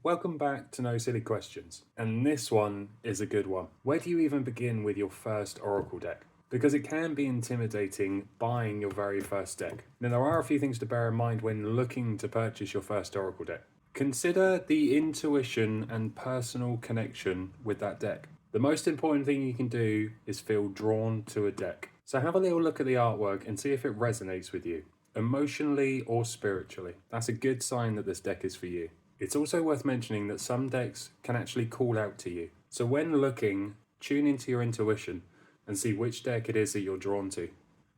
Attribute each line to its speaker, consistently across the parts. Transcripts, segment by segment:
Speaker 1: Welcome back to No Silly Questions, and this one is a good one. Where do you even begin with your first Oracle deck? Because it can be intimidating buying your very first deck. Now, there are a few things to bear in mind when looking to purchase your first Oracle deck. Consider the intuition and personal connection with that deck. The most important thing you can do is feel drawn to a deck. So have a little look at the artwork and see if it resonates with you, emotionally or spiritually. That's a good sign that this deck is for you. It's also worth mentioning that some decks can actually call out to you. So when looking, tune into your intuition and see which deck it is that you're drawn to.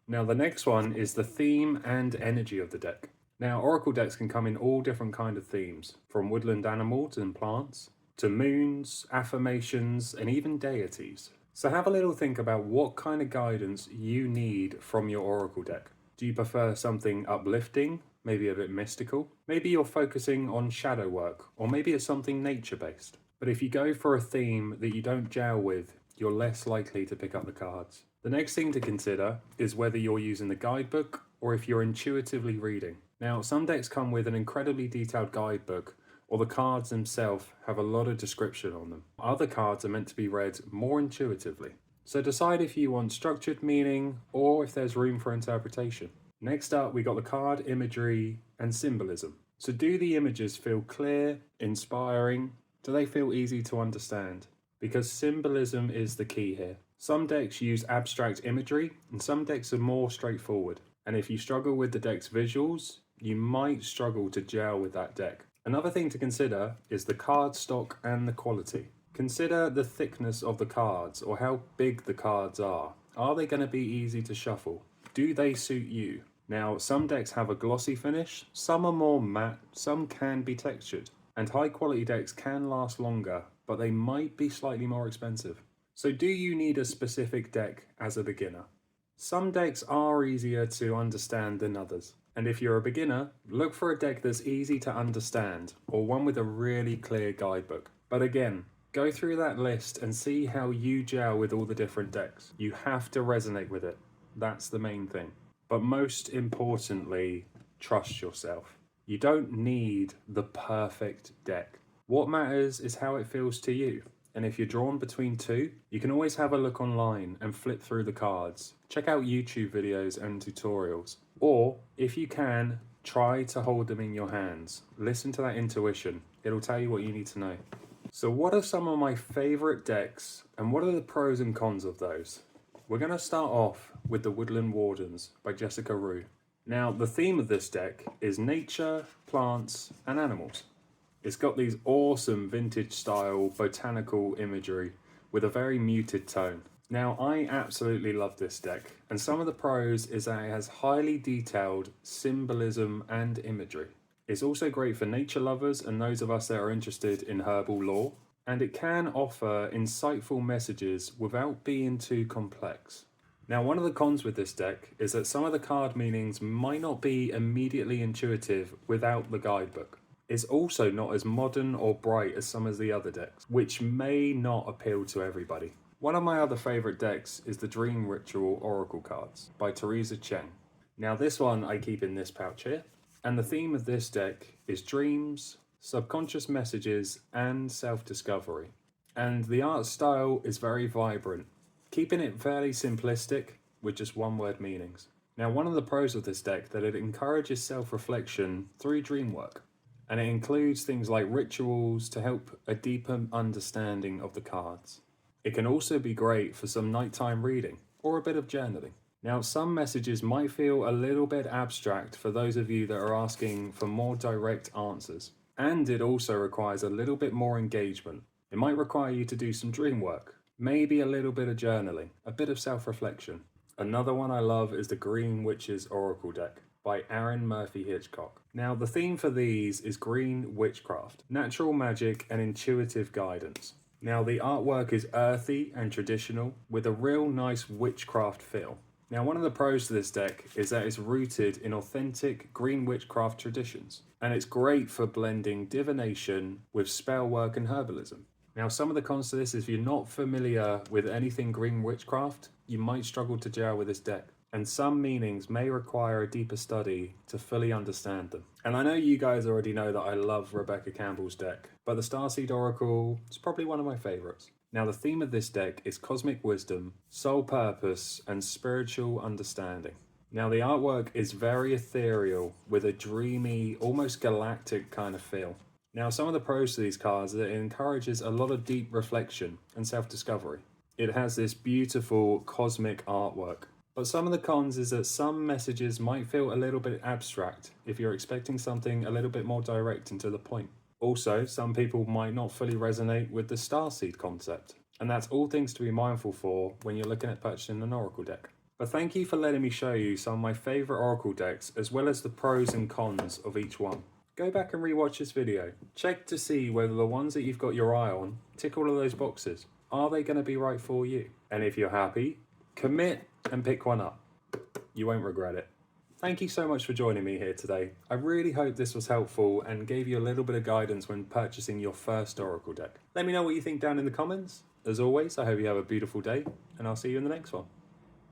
Speaker 1: Now the next one is the theme and energy of the deck. Now Oracle decks can come in all different kind of themes, from woodland animals and plants, to moons, affirmations, and even deities. So have a little think about what kind of guidance you need from your Oracle deck. Do you prefer something uplifting, maybe a bit mystical? Maybe you're focusing on shadow work, or maybe it's something nature-based. But if you go for a theme that you don't gel with, you're less likely to pick up the cards. The next thing to consider is whether you're using the guidebook or if you're intuitively reading. Now, some decks come with an incredibly detailed guidebook, or the cards themselves have a lot of description on them. Other cards are meant to be read more intuitively. So decide if you want structured meaning or if there's room for interpretation. Next up, we got the card imagery and symbolism. So do the images feel clear, inspiring? Do they feel easy to understand? Because symbolism is the key here. Some decks use abstract imagery and some decks are more straightforward. And if you struggle with the deck's visuals, you might struggle to gel with that deck. Another thing to consider is the card stock and the quality. Consider the thickness of the cards or how big the cards are. Are they going to be easy to shuffle? Do they suit you? Now, some decks have a glossy finish, some are more matte, some can be textured. And high quality decks can last longer, but they might be slightly more expensive. So do you need a specific deck as a beginner? Some decks are easier to understand than others. And if you're a beginner, look for a deck that's easy to understand or one with a really clear guidebook. But again, go through that list and see how you gel with all the different decks. You have to resonate with it. That's the main thing. But most importantly, trust yourself. You don't need the perfect deck. What matters is how it feels to you. And if you're drawn between two, you can always have a look online and flip through the cards. Check out YouTube videos and tutorials. Or, if you can, try to hold them in your hands. Listen to that intuition. It'll tell you what you need to know. So what are some of my favorite decks and what are the pros and cons of those? We're going to start off with the Woodland Wardens by Jessica Roux. Now, the theme of this deck is nature, plants, and animals. It's got these awesome vintage style botanical imagery with a very muted tone. Now, I absolutely love this deck, and some of the pros is that it has highly detailed symbolism and imagery. It's also great for nature lovers and those of us that are interested in herbal lore, and it can offer insightful messages without being too complex. Now, one of the cons with this deck is that some of the card meanings might not be immediately intuitive without the guidebook. It's also not as modern or bright as some of the other decks, which may not appeal to everybody. One of my other favourite decks is the Dream Ritual Oracle cards by Theresa Cheung. Now this one I keep in this pouch here, and the theme of this deck is dreams, subconscious messages, and self-discovery. And the art style is very vibrant, keeping it fairly simplistic with just one-word meanings. Now, one of the pros of this deck that it encourages self-reflection through dream work, and it includes things like rituals to help a deeper understanding of the cards. It can also be great for some nighttime reading or a bit of journaling. Now, some messages might feel a little bit abstract for those of you that are asking for more direct answers. And it also requires a little bit more engagement. It might require you to do some dream work, maybe a little bit of journaling, a bit of self-reflection. Another one I love is the Green Witches Oracle deck by Arin Murphy-Hiscock. Now, the theme for these is green witchcraft, natural magic and intuitive guidance. Now, the artwork is earthy and traditional with a real nice witchcraft feel. Now, one of the pros to this deck is that it's rooted in authentic green witchcraft traditions, and it's great for blending divination with spell work and herbalism. Now, some of the cons to this is if you're not familiar with anything green witchcraft, you might struggle to gel with this deck. and some meanings may require a deeper study to fully understand them. And I know you guys already know that I love Rebecca Campbell's deck, but the Starseed Oracle is probably one of my favourites. Now the theme of this deck is cosmic wisdom, soul purpose, and spiritual understanding. Now the artwork is very ethereal with a dreamy, almost galactic kind of feel. Now some of the pros to these cards is that it encourages a lot of deep reflection and self-discovery. It has this beautiful cosmic artwork. But some of the cons is that some messages might feel a little bit abstract if you're expecting something a little bit more direct and to the point. Also, some people might not fully resonate with the Starseed concept, and that's all things to be mindful for when you're looking at purchasing an Oracle deck. But thank you for letting me show you some of my favourite Oracle decks as well as the pros and cons of each one. Go back and rewatch this video. Check to see whether the ones that you've got your eye on tick all of those boxes. Are they going to be right for you? And if you're happy, commit and pick one up. You won't regret it. Thank you so much for joining me here today. I really hope this was helpful and gave you a little bit of guidance when purchasing your first Oracle deck. Let me know what you think down in the comments. As always, I hope you have a beautiful day, and I'll see you in the next one.